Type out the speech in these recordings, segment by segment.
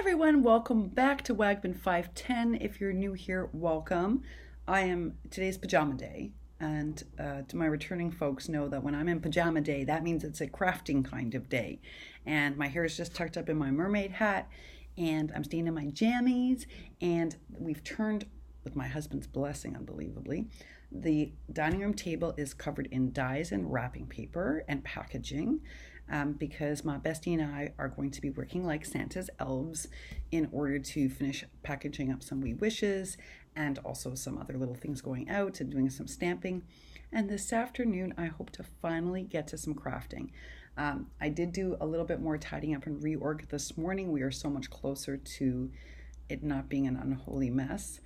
Everyone, welcome back to Wagman 510. If you're new here, welcome. Today's pajama day, and to my returning folks know that when I'm in pajama day, that means it's a crafting kind of day. And my hair is just tucked up in my mermaid hat, and I'm staying in my jammies, and we've turned, with my husband's blessing, unbelievably, the dining room table is covered in dies and wrapping paper and packaging. Because my bestie and I are going to be working like Santa's elves in order to finish packaging up some wee wishes and also some other little things going out and doing some stamping. And this afternoon, I hope to finally get to some crafting. I did do a little bit more tidying up and reorg this morning. We are so much closer to it not being an unholy mess,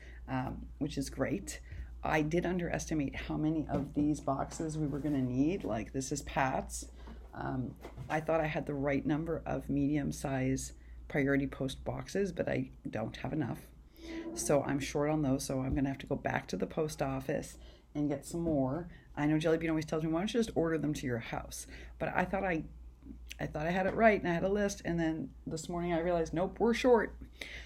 which is great. I did underestimate how many of these boxes we were going to need. Like, this is Pat's. I thought I had the right number of medium size priority post boxes, but I don't have enough. So I'm short on those. So I'm going to have to go back to the post office and get some more. I know Jellybean always tells me, why don't you just order them to your house? But I thought I had it right and I had a list. And then this morning I realized, nope, we're short.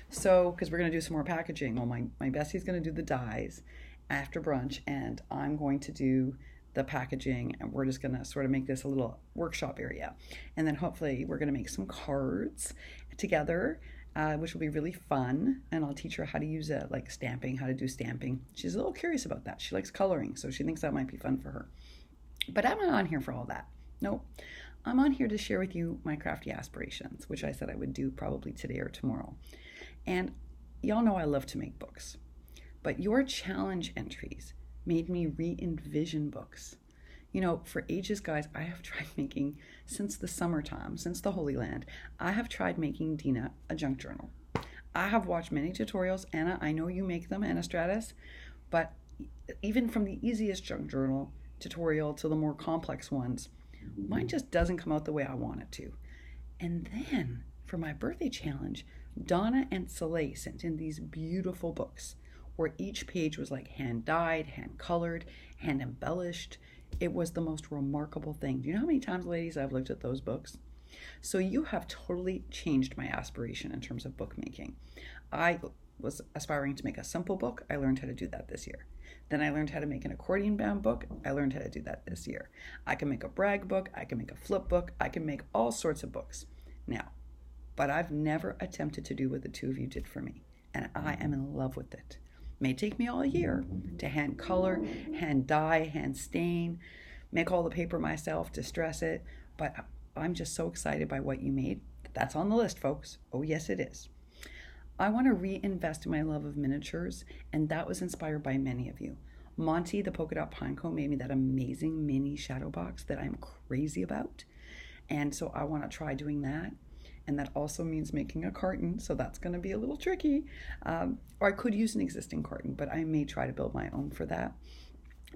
So, because we're going to do some more packaging. Well, my bestie's going to do the dies after brunch, and I'm going to do the packaging, and we're just going to sort of make this a little workshop area. And then hopefully we're going to make some cards together, which will be really fun. And I'll teach her how to use it, like stamping, how to do stamping. She's a little curious about that. She likes coloring, so she thinks that might be fun for her. But I'm not on here for all that. Nope. I'm on here to share with you my crafty aspirations, which I said I would do probably today or tomorrow. And y'all know I love to make books, but your challenge entries made me re-envision books. You know, for ages, guys, I have tried making, since the summertime, since the Holy Land, I have tried making Dina a junk journal. I have watched many tutorials. Anna, I know you make them, Anna Stratus, but even from the easiest junk journal tutorial to the more complex ones, mine just doesn't come out the way I want it to. And then, for my birthday challenge, Donna and Soleil sent in these beautiful books, where each page was like hand-dyed, hand-colored, hand-embellished. It was the most remarkable thing. Do you know how many times, ladies, I've looked at those books? So you have totally changed my aspiration in terms of bookmaking. I was aspiring to make a simple book. I learned how to do that this year. Then I learned how to make an accordion-bound book. I learned how to do that this year. I can make a brag book. I can make a flip book. I can make all sorts of books. Now, but I've never attempted to do what the two of you did for me, and I am in love with it. May take me all year to hand color, hand dye, hand stain, make all the paper myself, distress it, but I'm just so excited by what you made. That's on the list, folks. Oh, yes, it is. I want to reinvest in my love of miniatures, and that was inspired by many of you. Monty, the polka dot pinecone, made me that amazing mini shadow box that I'm crazy about, and so I want to try doing that. And that also means making a carton, so that's going to be a little tricky. Or I could use an existing carton, but I may try to build my own for that.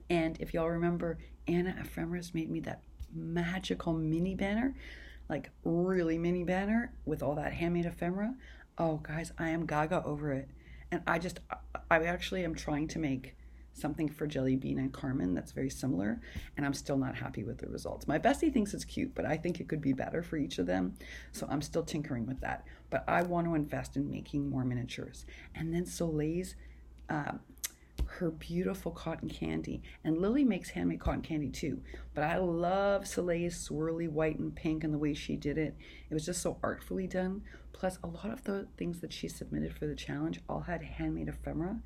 And if y'all remember, Handmade Ephemera made me that magical mini banner, like really mini banner with all that handmade ephemera. Oh, guys, I am gaga over it. And I actually am trying to make something for Jellybean and Carmen that's very similar, and I'm still not happy with the results. My bestie thinks it's cute, but I think it could be better for each of them, so I'm still tinkering with that. But I want to invest in making more miniatures. And then Soleil's, her beautiful cotton candy, and Lily makes handmade cotton candy too, but I love Soleil's swirly white and pink and the way she did it. It was just so artfully done. Plus, a lot of the things that she submitted for the challenge all had handmade ephemera.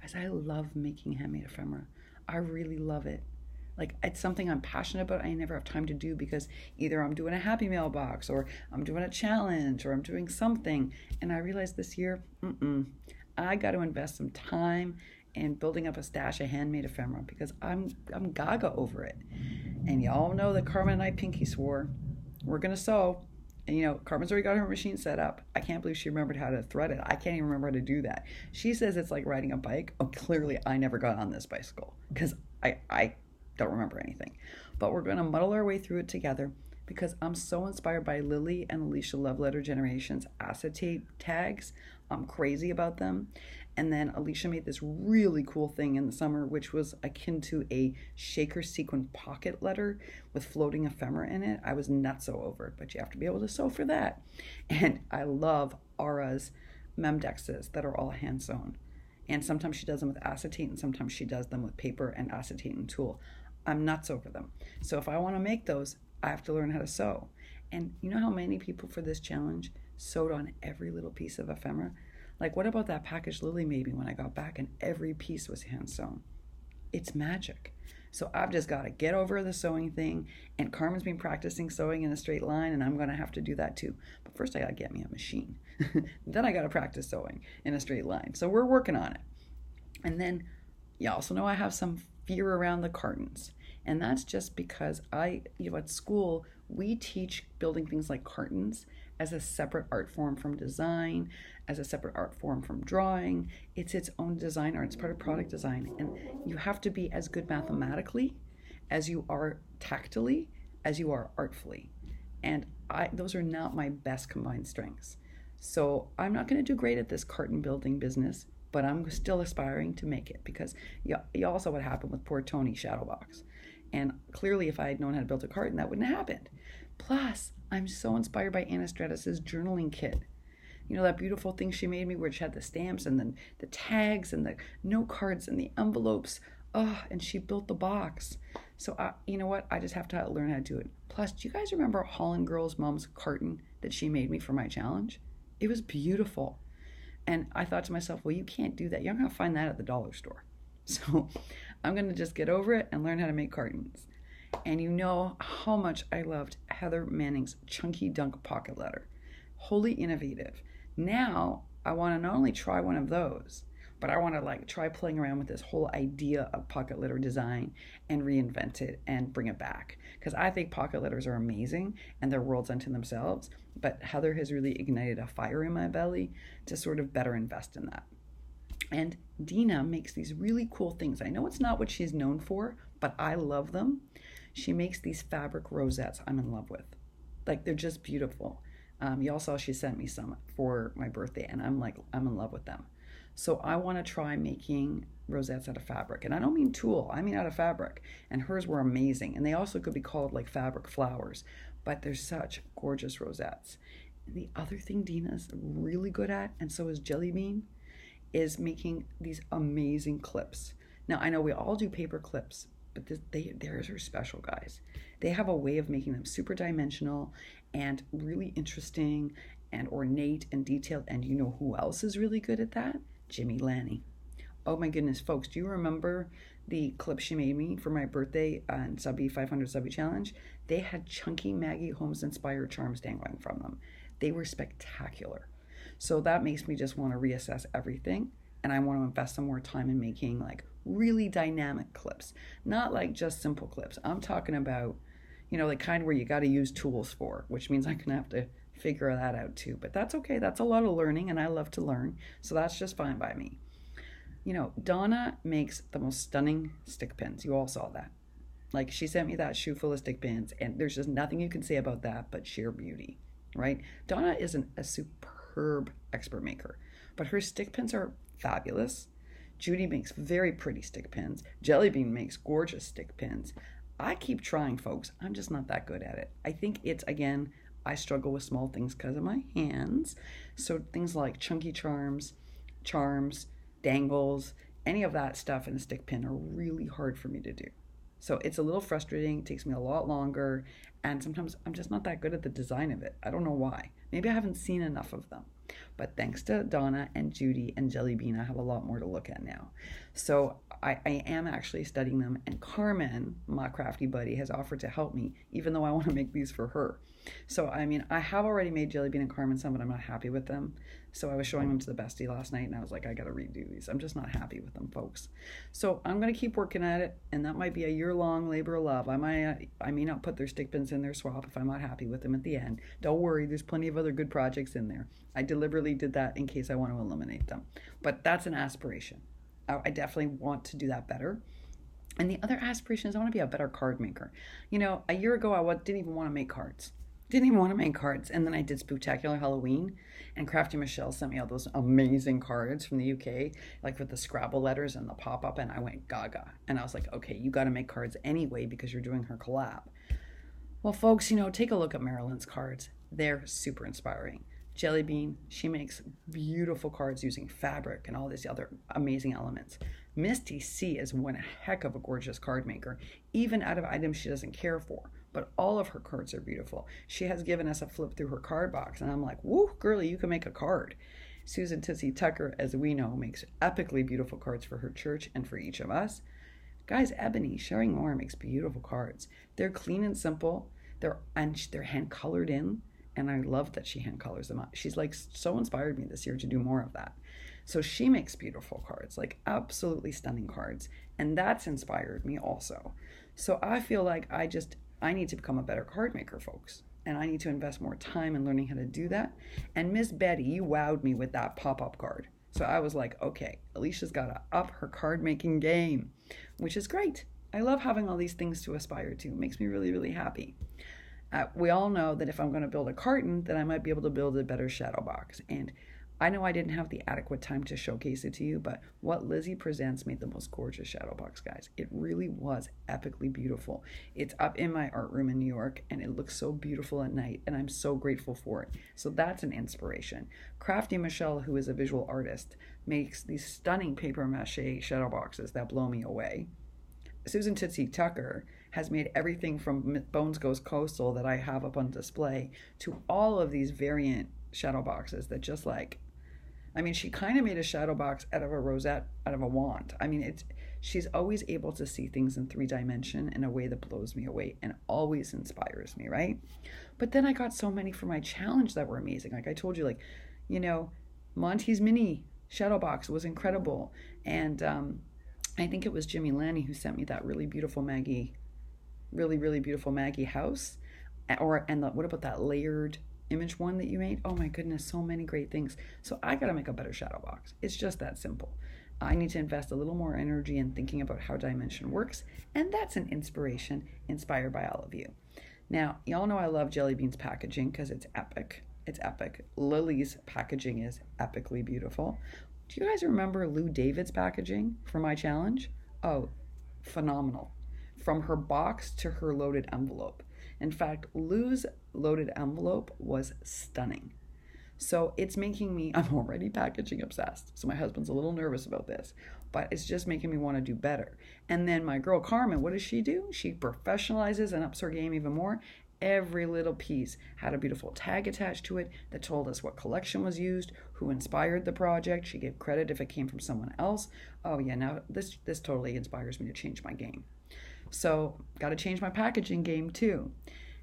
Guys, I love making handmade ephemera. I really love it. Like, it's something I'm passionate about. I never have time to do because either I'm doing a Happy Mail box, or I'm doing a challenge, or I'm doing something. And I realized this year, I got to invest some time in building up a stash of handmade ephemera because I'm gaga over it. And y'all know that Carmen and I pinky swore we're gonna sew. And, you know, Carmen's already got her machine set up. I can't believe she remembered how to thread it. I can't even remember how to do that. She says it's like riding a bike. Oh, clearly I never got on this bicycle because I don't remember anything. But we're going to muddle our way through it together because I'm so inspired by Lily and Alicia Love Letter Generation's acetate tags. I'm crazy about them. And then Alicia made this really cool thing in the summer, which was akin to a shaker sequin pocket letter with floating ephemera in it. I was nutso over it, but you have to be able to sew for that. And I love auras, memdexes that are all hand sewn. And sometimes she does them with acetate, and sometimes she does them with paper and acetate and tulle. I'm nuts over them. So if I want to make those, I have to learn how to sew. And you know how many people for this challenge sewed on every little piece of ephemera? Like, what about that package Lily made me when I got back and every piece was hand sewn? It's magic. So I've just got to get over the sewing thing, and Carmen's been practicing sewing in a straight line, and I'm going to have to do that too. But first I got to get me a machine. Then I got to practice sewing in a straight line. So we're working on it. And then you also know I have some fear around the cartons. And that's just because at school, we teach building things like cartons as a separate art form from design, as a separate art form from drawing. It's its own design art. It's part of product design. And you have to be as good mathematically as you are tactily, as you are artfully. And those are not my best combined strengths. So I'm not going to do great at this carton building business, but I'm still aspiring to make it, because you all saw what happened with poor Tony Shadowbox. And clearly, if I had known how to build a carton, that wouldn't have happened. Plus, I'm so inspired by Anna Stratus's journaling kit. You know, that beautiful thing she made me where she had the stamps and then the tags and the note cards and the envelopes. Oh, and she built the box. So, you know what? I just have to learn how to do it. Plus, do you guys remember Holland Girl's mom's carton that she made me for my challenge? It was beautiful. And I thought to myself, well, you can't do that. You're not going to find that at the dollar store. So I'm going to just get over it and learn how to make cartons. And you know how much I loved Heather Manning's Chunky Dunk pocket letter. Wholly innovative. Now I want to not only try one of those, but I want to try playing around with this whole idea of pocket letter design and reinvent it and bring it back. Because I think pocket letters are amazing and they're worlds unto themselves. But Heather has really ignited a fire in my belly to sort of better invest in that. And Dina makes these really cool things. I know it's not what she's known for, but I love them. She makes these fabric rosettes I'm in love with. They're just beautiful. Y'all saw she sent me some for my birthday, and I'm in love with them. So I want to try making rosettes out of fabric. And I don't mean tulle, I mean out of fabric. And hers were amazing. And they also could be called fabric flowers, but they're such gorgeous rosettes. And the other thing Dina's really good at, and so is Jelly Bean, is making these amazing clips. Now, I know we all do paper clips, but theirs are special, guys. They have a way of making them super dimensional and really interesting and ornate and detailed. And you know who else is really good at that? Jimmy Lanny. Oh my goodness, folks, do you remember the clip she made me for my birthday on 500 Subby Challenge? They had chunky Maggie Holmes inspired charms dangling from them. They were spectacular. So that makes me just want to reassess everything, and I want to invest some more time in making really dynamic clips, not just simple clips. I'm talking about, the kind where you got to use tools for, which means I'm going to have to figure that out too. But that's okay. That's a lot of learning, and I love to learn, so that's just fine by me. Donna makes the most stunning stick pins. You all saw that. She sent me that shoe full of stick pins, and there's just nothing you can say about that but sheer beauty, right? Donna isn't a superb expert maker, but her stick pins are fabulous. Judy makes very pretty stick pins. Jelly Bean makes gorgeous stick pins. I keep trying, folks. I'm just not that good at it. I think it's, again, I struggle with small things because of my hands. So things like chunky charms, dangles, any of that stuff in a stick pin are really hard for me to do. So it's a little frustrating. It takes me a lot longer. And sometimes I'm just not that good at the design of it. I don't know why. Maybe I haven't seen enough of them. But thanks to Donna and Judy and Jelly Bean, I have a lot more to look at now. So I am actually studying them. And Carmen, my crafty buddy, has offered to help me, even though I want to make these for her. So, I have already made Jelly Bean and Carmen some, but I'm not happy with them. So I was showing them to the bestie last night, and I was like, I got to redo these. I'm just not happy with them, folks. So I'm going to keep working at it, and that might be a year-long labor of love. I may not put their stick pins in their swap if I'm not happy with them at the end. Don't worry, there's plenty of other good projects in there. I deliberately did that in case I want to eliminate them. But that's an aspiration. I definitely want to do that better. And the other aspiration is I want to be a better card maker. A year ago, I didn't even want to make cards. And then I did Spooktacular Halloween, and Crafty Michelle sent me all those amazing cards from the UK, with the Scrabble letters and the pop-up, and I went gaga. And I was like, okay, you got to make cards anyway because you're doing her collab. Well, folks, take a look at Marilyn's cards. They're super inspiring. Jelly Bean, she makes beautiful cards using fabric and all these other amazing elements. Misty C is one heck of a gorgeous card maker, even out of items she doesn't care for. But all of her cards are beautiful. She has given us a flip through her card box, and I'm like, woo, girly, you can make a card. Susan Tootsie Tucker, as we know, makes epically beautiful cards for her church and for each of us. Guys, Ebony, Sharing More, makes beautiful cards. They're clean and simple. They're hand colored in, and I love that she hand colors them up. She's like so inspired me this year to do more of that. So she makes beautiful cards, like absolutely stunning cards, and that's inspired me also. So I feel like I need to become a better card maker, folks. And I need to invest more time in learning how to do that. And Miss Betty, you wowed me with that pop-up card. So I was like, okay, Alicia's got to up her card making game, which is great. I love having all these things to aspire to. It makes me really, really happy. We all know that if I'm going to build a carton, then I might be able to build a better shadow box. And I know I didn't have the adequate time to showcase it to you, but what Lizzie presents made the most gorgeous shadow box, guys. It really was epically beautiful. It's up in my art room in New York, and it looks so beautiful at night, and I'm so grateful for it. So that's an inspiration. Crafty Michelle, who is a visual artist, makes these stunning paper mache shadow boxes that blow me away. Susan Tootsie Tucker has made everything from Bones Goes Coastal that I have up on display to all of these variant shadow boxes that just like, I mean, she kind of made a shadow box out of a rosette, out of a wand. I mean, she's always able to see things in 3D in a way that blows me away and always inspires me, right? But then I got so many for my challenge that were amazing. Like I told you, like, you know, Monty's mini shadow box was incredible. And I think it was Jimmy Lanny who sent me that really beautiful Maggie, really beautiful Maggie house. What about that layered image one that you made? Oh my goodness, so many great things. So I got to make a better shadow box. It's just that simple. I need to invest a little more energy in thinking about how dimension works, and that's an inspiration inspired by all of you. Now, y'all know I love Jelly Bean's packaging because it's epic. It's epic. Lily's packaging is epically beautiful. Do you guys remember Lou David's packaging for my challenge? Oh, phenomenal. From her box to her loaded envelope. In fact, Lou's loaded envelope was stunning. So it's making me, I'm already packaging obsessed. So my husband's a little nervous about this, but it's just making me want to do better. And then my girl Carmen, what does she do? She professionalizes and ups her game even more. Every little piece had a beautiful tag attached to it that told us what collection was used, who inspired the project. She gave credit if it came from someone else. Oh yeah, now this totally inspires me to change my game. So got to change my packaging game too.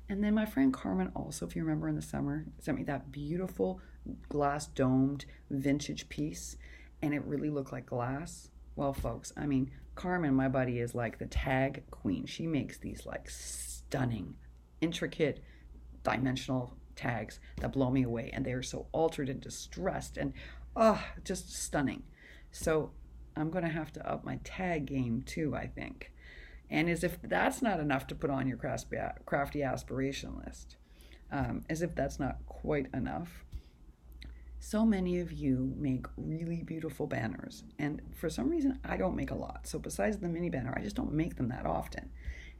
And then my friend Carmen also, if you remember in the summer, sent me that beautiful glass domed vintage piece, and it really looked like glass. Well, folks, I mean, Carmen, my buddy, is like the tag queen. She makes these like stunning, intricate, dimensional tags that blow me away, and they are so altered and distressed and just stunning. So I'm going to have to up my tag game too, I think. And as if that's not enough to put on your crafty aspiration list, as if that's not quite enough, so many of you make really beautiful banners. And for some reason, I don't make a lot. So besides the mini banner, I just don't make them that often.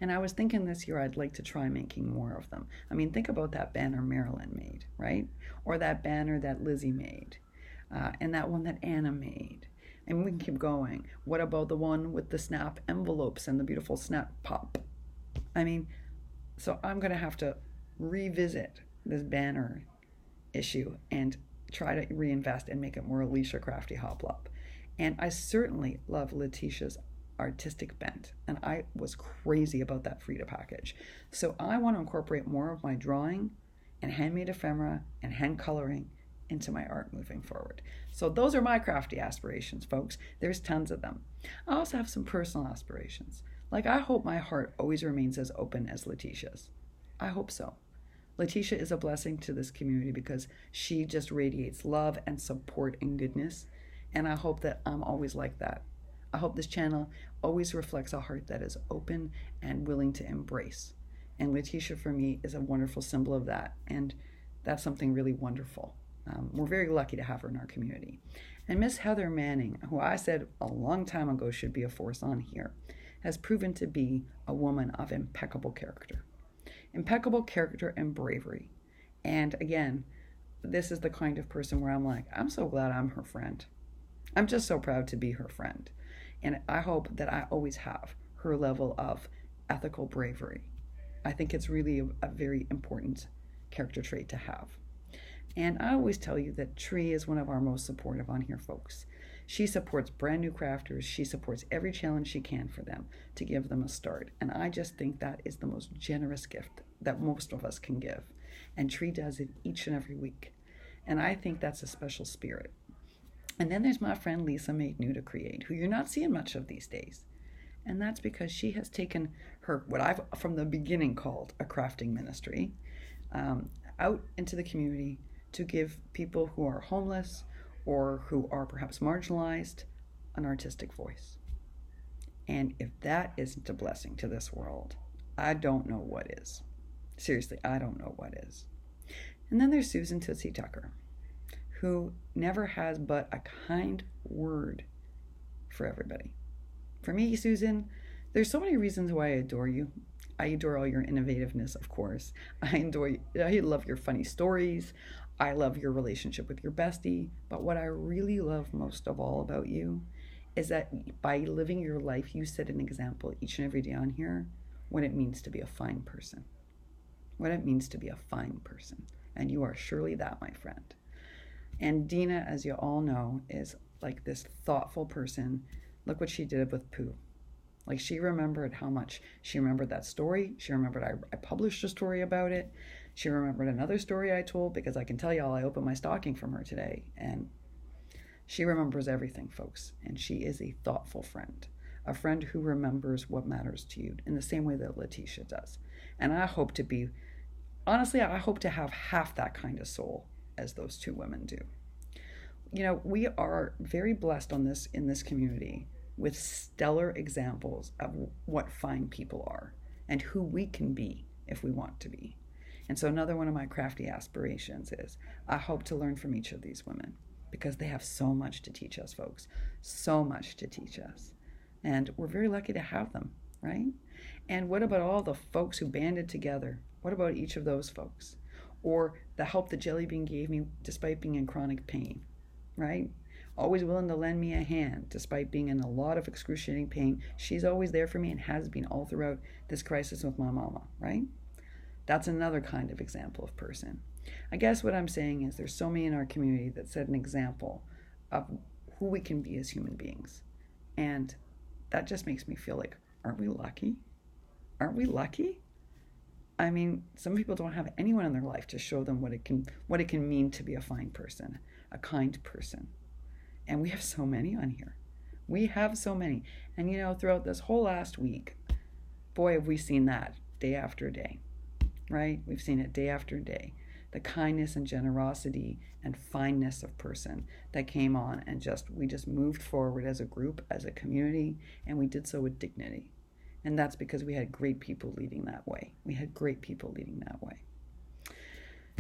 And I was thinking this year I'd like to try making more of them. I mean, think about that banner Marilyn made, right? Or that banner that Lizzie made, and that one that Anna made. And we can keep going. What about the one with the snap envelopes and the beautiful snap pop? I mean, so I'm going to have to revisit this banner issue and try to reinvest and make it more Alicia Crafty Hoplop. And I certainly love Letitia's artistic bent, and I was crazy about that Frida package. So I want to incorporate more of my drawing and handmade ephemera and hand coloring into my art moving forward. So those are my crafty aspirations, folks. There's tons of them. I also have some personal aspirations. Like, I hope my heart always remains as open as Letitia's. I hope so. Letitia is a blessing to this community because she just radiates love and support and goodness. And I hope that I'm always like that. I hope this channel always reflects a heart that is open and willing to embrace. And Letitia, for me, is a wonderful symbol of that. And that's something really wonderful. We're very lucky to have her in our community. And Miss Heather Manning, who I said a long time ago should be a force on here, has proven to be a woman of impeccable character. Impeccable character and bravery. And again, this is the kind of person where I'm like, I'm so glad I'm her friend. I'm just so proud to be her friend. And I hope that I always have her level of ethical bravery. I think it's really a very important character trait to have. And I always tell you that Tree is one of our most supportive on here folks. She supports brand new crafters. She supports every challenge she can for them to give them a start. And I just think that is the most generous gift that most of us can give. And Tree does it each and every week. And I think that's a special spirit. And then there's my friend Lisa Made New to Create, who you're not seeing much of these days. And that's because she has taken her, what I've from the beginning called a crafting ministry, out into the community to give people who are homeless or who are perhaps marginalized an artistic voice. And if that isn't a blessing to this world, I don't know what is. Seriously, I don't know what is. And then there's Susan Tootsie Tucker, who never has but a kind word for everybody. For me, Susan, there's so many reasons why I adore you. I adore all your innovativeness, of course. I love your funny stories. I love your relationship with your bestie. But what I really love most of all about you is that by living your life, you set an example each and every day on here what it means to be a fine person. What it means to be a fine person. And you are surely that, my friend. And Dina, as you all know, is like this thoughtful person. Look what she did with Pooh. Like she remembered how much. She remembered that story. She remembered I published a story about it. She remembered another story I told, because I can tell y'all I opened my stocking from her today. And she remembers everything, folks. And she is a thoughtful friend. A friend who remembers what matters to you in the same way that Letitia does. And I hope to be, honestly, I hope to have half that kind of soul as those two women do. You know, we are very blessed in this community with stellar examples of what fine people are and who we can be if we want to be. And so another one of my crafty aspirations is I hope to learn from each of these women, because they have so much to teach us, folks. So much to teach us. And we're very lucky to have them, right? And what about all the folks who banded together? What about each of those folks? Or the help that Jelly Bean gave me despite being in chronic pain, right? Always willing to lend me a hand despite being in a lot of excruciating pain. She's always there for me and has been all throughout this crisis with my mama, right? That's another kind of example of person. I guess what I'm saying is there's so many in our community that set an example of who we can be as human beings. And that just makes me feel like, aren't we lucky? Aren't we lucky? I mean, some people don't have anyone in their life to show them what it can mean to be a fine person, a kind person. And we have so many on here. We have so many. And you know, throughout this whole last week, boy, have we seen that day after day, right? We've seen it day after day. The kindness and generosity and fineness of person that came on, and we just moved forward as a group, as a community, and we did so with dignity. And that's because we had great people leading that way. We had great people leading that way.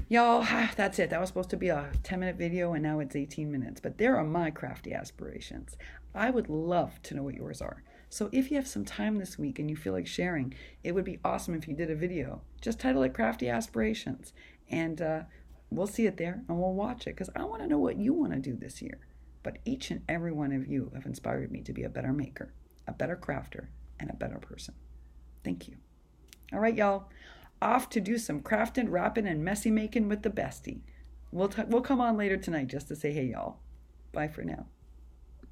Y'all, that's it. That was supposed to be a 10-minute video, and now it's 18 minutes. But there are my crafty aspirations. I would love to know what yours are. So if you have some time this week and you feel like sharing, it would be awesome if you did a video. Just title it Crafty Aspirations. And we'll see it there, and we'll watch it, because I want to know what you want to do this year. But each and every one of you have inspired me to be a better maker, a better crafter, and a better person. Thank you. All right, y'all. Off to do some crafting, wrapping, and messy making with the bestie. We'll come on later tonight just to say hey, y'all. Bye for now.